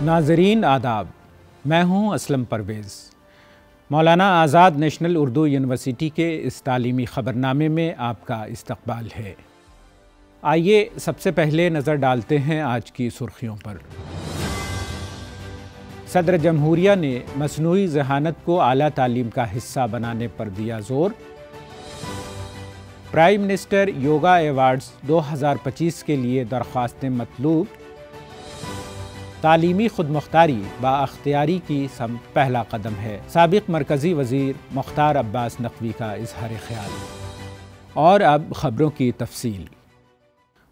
ناظرین آداب، میں ہوں اسلم پرویز۔ مولانا آزاد نیشنل اردو یونیورسٹی کے اس تعلیمی خبرنامے میں آپ کا استقبال ہے۔ آئیے سب سے پہلے نظر ڈالتے ہیں آج کی سرخیوں پر۔ صدر جمہوریہ نے مصنوعی ذہانت کو اعلیٰ تعلیم کا حصہ بنانے پر دیا زور۔ پرائم منسٹر یوگا ایوارڈز 2025 کے لیے درخواستیں مطلوب۔ تعلیمی خود مختاری بااختیاری کی سمت پہلا قدم ہے، سابق مرکزی وزیر مختار عباس نقوی کا اظہار خیال۔ اور اب خبروں کی تفصیل۔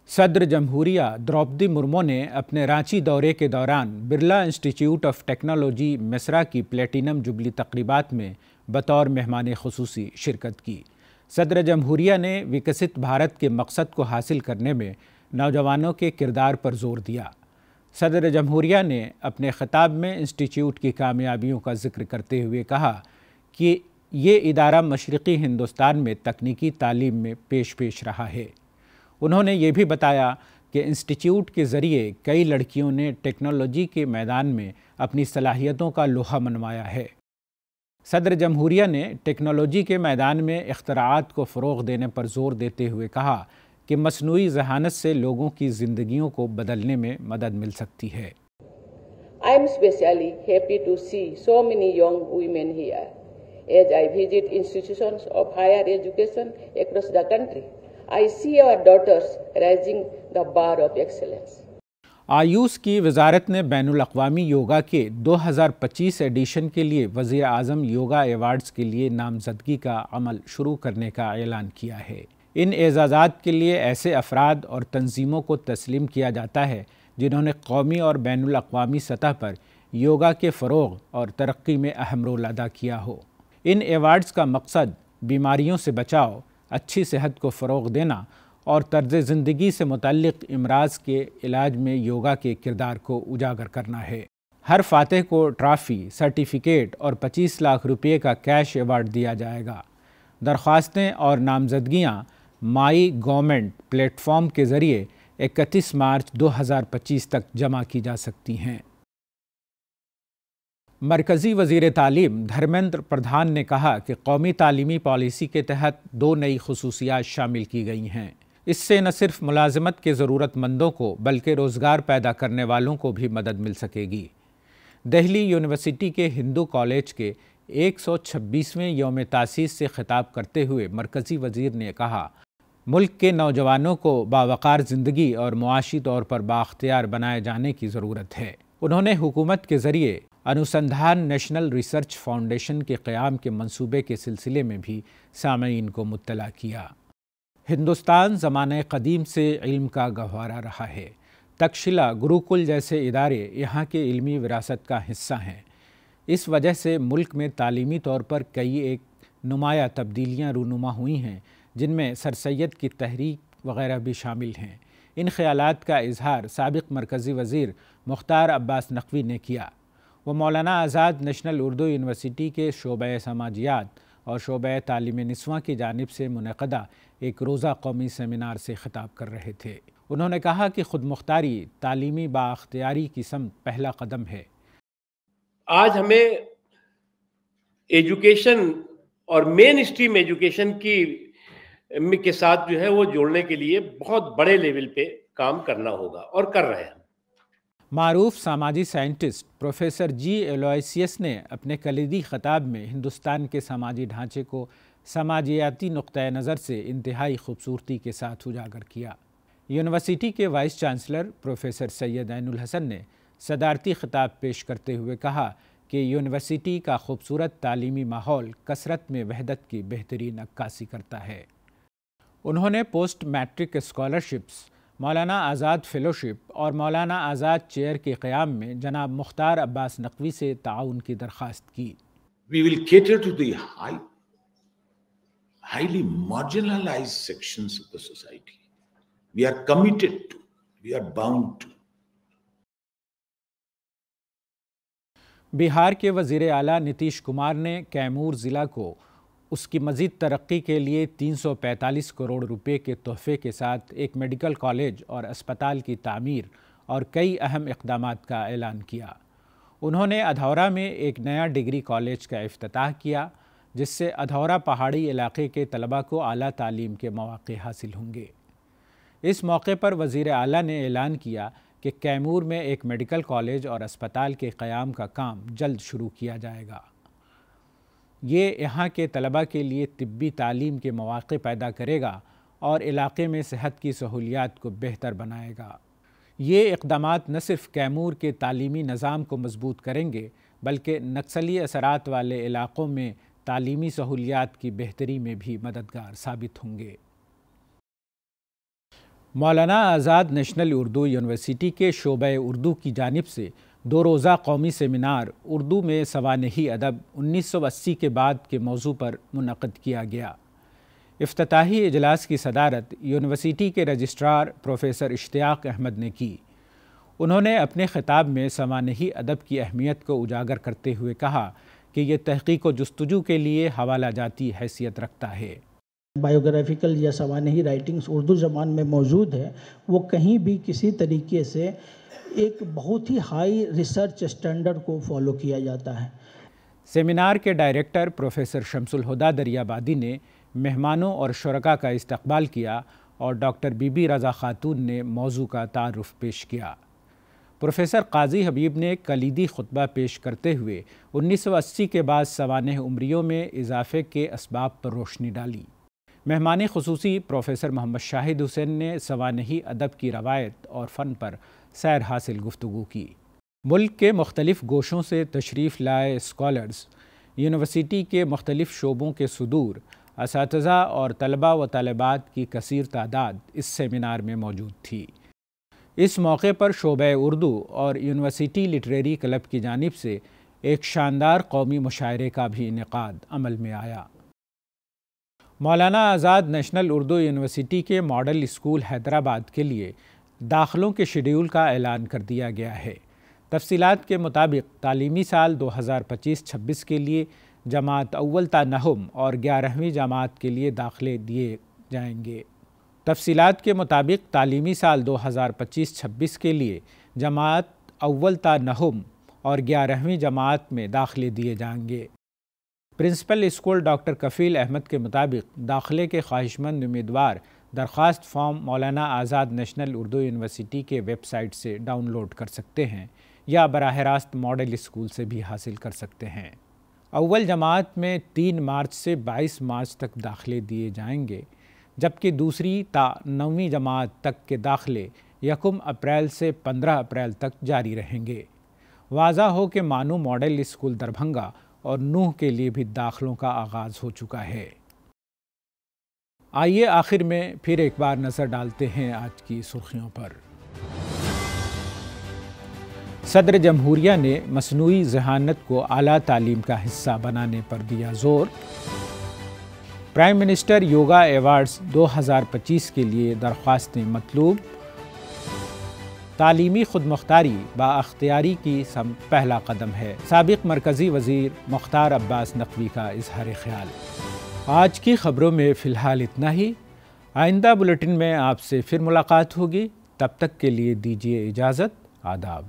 صدر جمہوریہ دروپدی مرمو نے اپنے رانچی دورے کے دوران برلا انسٹی ٹیوٹ آف ٹیکنالوجی میسرا کی پلیٹینم جبلی تقریبات میں بطور مہمان خصوصی شرکت کی۔ صدر جمہوریہ نے وکست بھارت کے مقصد کو حاصل کرنے میں نوجوانوں کے کردار پر زور دیا۔ صدر جمہوریہ نے اپنے خطاب میں انسٹی ٹیوٹ کی کامیابیوں کا ذکر کرتے ہوئے کہا کہ یہ ادارہ مشرقی ہندوستان میں تکنیکی تعلیم میں پیش رہا ہے۔ انہوں نے یہ بھی بتایا کہ انسٹی ٹیوٹ کے ذریعے کئی لڑکیوں نے ٹیکنالوجی کے میدان میں اپنی صلاحیتوں کا لوہا منوایا ہے۔ صدر جمہوریہ نے ٹیکنالوجی کے میدان میں اختراعات کو فروغ دینے پر زور دیتے ہوئے کہا کہ مصنوعی ذہانت سے لوگوں کی زندگیوں کو بدلنے میں مدد مل سکتی ہے۔ I am especially happy to see so many young women here. As I visit institutions of higher education across the country, I see our daughters raising the bar of excellence. AYUSH کی وزارت نے بین الاقوامی یوگا کے 2025 ایڈیشن کے لیے وزیر اعظم yoga awards کے لیے نامزدگی کا عمل شروع کرنے کا اعلان کیا ہے۔ ان اعزازات کے لیے ایسے افراد اور تنظیموں کو تسلیم کیا جاتا ہے جنہوں نے قومی اور بین الاقوامی سطح پر یوگا کے فروغ اور ترقی میں اہم رول ادا کیا ہو۔ ان ایوارڈز کا مقصد بیماریوں سے بچاؤ، اچھی صحت کو فروغ دینا اور طرز زندگی سے متعلق امراض کے علاج میں یوگا کے کردار کو اجاگر کرنا ہے۔ ہر فاتح کو ٹرافی، سرٹیفکیٹ اور 25 لاکھ روپے کا کیش ایوارڈ دیا جائے گا۔ درخواستیں اور نامزدگیاں مائی گورنمنٹ پلیٹ فارم کے ذریعے 31 مارچ 2025 تک جمع کی جا سکتی ہیں۔ مرکزی وزیر تعلیم دھرمیندر پردھان نے کہا کہ قومی تعلیمی پالیسی کے تحت 2 نئی خصوصیات شامل کی گئی ہیں۔ اس سے نہ صرف ملازمت کے ضرورت مندوں کو بلکہ روزگار پیدا کرنے والوں کو بھی مدد مل سکے گی۔ دہلی یونیورسٹی کے ہندو کالج کے 126ویں یوم تاسیس سے خطاب کرتے ہوئے مرکزی وزیر نے کہا، ملک کے نوجوانوں کو باوقار زندگی اور معاشی طور پر بااختیار بنائے جانے کی ضرورت ہے۔ انہوں نے حکومت کے ذریعے انوسندھان نیشنل ریسرچ فاؤنڈیشن کے قیام کے منصوبے کے سلسلے میں بھی سامعین کو مطلع کیا۔ ہندوستان زمانہ قدیم سے علم کا گہوارہ رہا ہے۔ تکشلا، گروکل جیسے ادارے یہاں کے علمی وراثت کا حصہ ہیں۔ اس وجہ سے ملک میں تعلیمی طور پر کئی ایک نمایاں تبدیلیاں رونما ہوئی ہیں، جن میں سر سید کی تحریک وغیرہ بھی شامل ہیں۔ ان خیالات کا اظہار سابق مرکزی وزیر مختار عباس نقوی نے کیا۔ وہ مولانا آزاد نیشنل اردو یونیورسٹی کے شعبہ سماجیات اور شعبہ تعلیم نسواں کی جانب سے منعقدہ ایک روزہ قومی سیمینار سے خطاب کر رہے تھے۔ انہوں نے کہا کہ خود مختاری تعلیمی بااختیاری کی سمت پہلا قدم ہے۔ آج ہمیں ایجوکیشن اور مین اسٹریم ایجوکیشن کے ساتھ جو ہے وہ جوڑنے کے لیے بہت بڑے لیول پہ کام کرنا ہوگا اور کر رہے ہیں۔ معروف سماجی سائنٹسٹ پروفیسر جی ایلوائسیس نے اپنے کلیدی خطاب میں ہندوستان کے سماجی ڈھانچے کو سماجیاتی نقطۂ نظر سے انتہائی خوبصورتی کے ساتھ اجاگر کیا۔ یونیورسٹی کے وائس چانسلر پروفیسر سید عین الحسن نے صدارتی خطاب پیش کرتے ہوئے کہا کہ یونیورسٹی کا خوبصورت تعلیمی ماحول کثرت میں وحدت کی بہترین عکاسی کرتا ہے۔ انہوں نے post matric scholarships, Maulana Azad fellowship اور مولانا آزاد چیئر کے قیام میں جناب مختار عباس نقوی سے تعاون کی درخواست کی۔ We will cater to the highly marginalized sections of the society. We are committed to, we are bound to. بہار کے وزیر اعلیٰ نتیش کمار نے کیمور ضلع کو اس کی مزید ترقی کے لیے 345 کروڑ روپے کے تحفے کے ساتھ ایک میڈیکل کالج اور اسپتال کی تعمیر اور کئی اہم اقدامات کا اعلان کیا۔ انہوں نے ادھورا میں ایک نیا ڈگری کالج کا افتتاح کیا، جس سے ادھورا پہاڑی علاقے کے طلباء کو اعلیٰ تعلیم کے مواقع حاصل ہوں گے۔ اس موقع پر وزیر اعلیٰ نے اعلان کیا کہ کیمور میں ایک میڈیکل کالج اور اسپتال کے قیام کا کام جلد شروع کیا جائے گا۔ یہ یہاں کے طلباء کے لیے طبی تعلیم کے مواقع پیدا کرے گا اور علاقے میں صحت کی سہولیات کو بہتر بنائے گا۔ یہ اقدامات نہ صرف کیمور کے تعلیمی نظام کو مضبوط کریں گے بلکہ نکسلی اثرات والے علاقوں میں تعلیمی سہولیات کی بہتری میں بھی مددگار ثابت ہوں گے۔ مولانا آزاد نیشنل اردو یونیورسٹی کے شعبہ اردو کی جانب سے 2 روزہ قومی سیمینار اردو میں سوانحی ادب 1980 کے بعد کے موضوع پر منعقد کیا گیا۔ افتتاحی اجلاس کی صدارت یونیورسٹی کے رجسٹرار پروفیسر اشتیاق احمد نے کی۔ انہوں نے اپنے خطاب میں سوانحی ادب کی اہمیت کو اجاگر کرتے ہوئے کہا کہ یہ تحقیق و جستجو کے لیے حوالہ جاتی حیثیت رکھتا ہے۔ بایوگرافیکل یا سوانحی رائٹنگز اردو زبان میں موجود ہے، وہ کہیں بھی کسی طریقے سے ایک بہت ہی ہائی ریسرچ اسٹینڈرڈ کو فالو کیا جاتا ہے۔ سیمینار کے ڈائریکٹر پروفیسر شمس الہدیٰ دریابادی نے مہمانوں اور شرکاء کا استقبال کیا اور ڈاکٹر بی بی رضا خاتون نے موضوع کا تعارف پیش کیا۔ پروفیسر قاضی حبیب نے کلیدی خطبہ پیش کرتے ہوئے 1980 کے بعد سوانح عمریوں میں اضافے کے اسباب پر روشنی ڈالی۔ مہمان خصوصی پروفیسر محمد شاہد حسین نے سوانحی ادب کی روایت اور فن پر سیر حاصل گفتگو کی۔ ملک کے مختلف گوشوں سے تشریف لائے اسکالرز، یونیورسٹی کے مختلف شعبوں کے صدور، اساتذہ اور طلباء و طالبات کی کثیر تعداد اس سیمینار میں موجود تھی۔ اس موقع پر شعبہ اردو اور یونیورسٹی لٹریری کلب کی جانب سے ایک شاندار قومی مشاعرے کا بھی انعقاد عمل میں آیا۔ مولانا آزاد نیشنل اردو یونیورسٹی کے ماڈل اسکول حیدرآباد کے لیے داخلوں کے شیڈیول کا اعلان کر دیا گیا ہے۔ تفصیلات کے مطابق تعلیمی سال 2025-26 کے لیے جماعت اول تا نہم اور 11ویں جماعت کے لیے داخلے دیے جائیں گے۔ تفصیلات کے مطابق تعلیمی سال 2025-26 کے لیے جماعت اول تا نہم اور 11ویں جماعت میں داخلے دیے جائیں گے۔ پرنسپل اسکول ڈاکٹر کفیل احمد کے مطابق داخلے کے خواہش مند امیدوار درخواست form Maulana Azad national Urdu university کے ویب سائٹ سے ڈاؤن لوڈ کر سکتے ہیں یا براہ راست ماڈل اسکول سے بھی حاصل کر سکتے ہیں۔ اول جماعت میں 3 مارچ سے 22 مارچ تک داخلے دیے جائیں گے، جبکہ دوسری تا 9ویں جماعت تک کے داخلے 1 اپریل سے 15 اپریل تک جاری رہیں گے۔ واضح ہو کہ مانو ماڈل اسکول دربھنگہ اور نوح کے لیے بھی داخلوں کا آغاز ہو چکا ہے۔ آئیے آخر میں پھر ایک بار نظر ڈالتے ہیں آج کی سرخیوں پر۔ صدر جمہوریہ نے مصنوعی ذہانت کو اعلیٰ تعلیم کا حصہ بنانے پر دیا زور۔ پرائم منسٹر یوگا ایوارڈز 2025 کے لیے درخواستیں مطلوب۔ تعلیمی خود مختاری بااختیاری کی سمت پہلا قدم ہے، سابق مرکزی وزیر مختار عباس نقوی کا اظہار خیال۔ آج کی خبروں میں فی الحال اتنا ہی۔ آئندہ بلیٹن میں آپ سے پھر ملاقات ہوگی، تب تک کے لیے دیجیے اجازت۔ آداب۔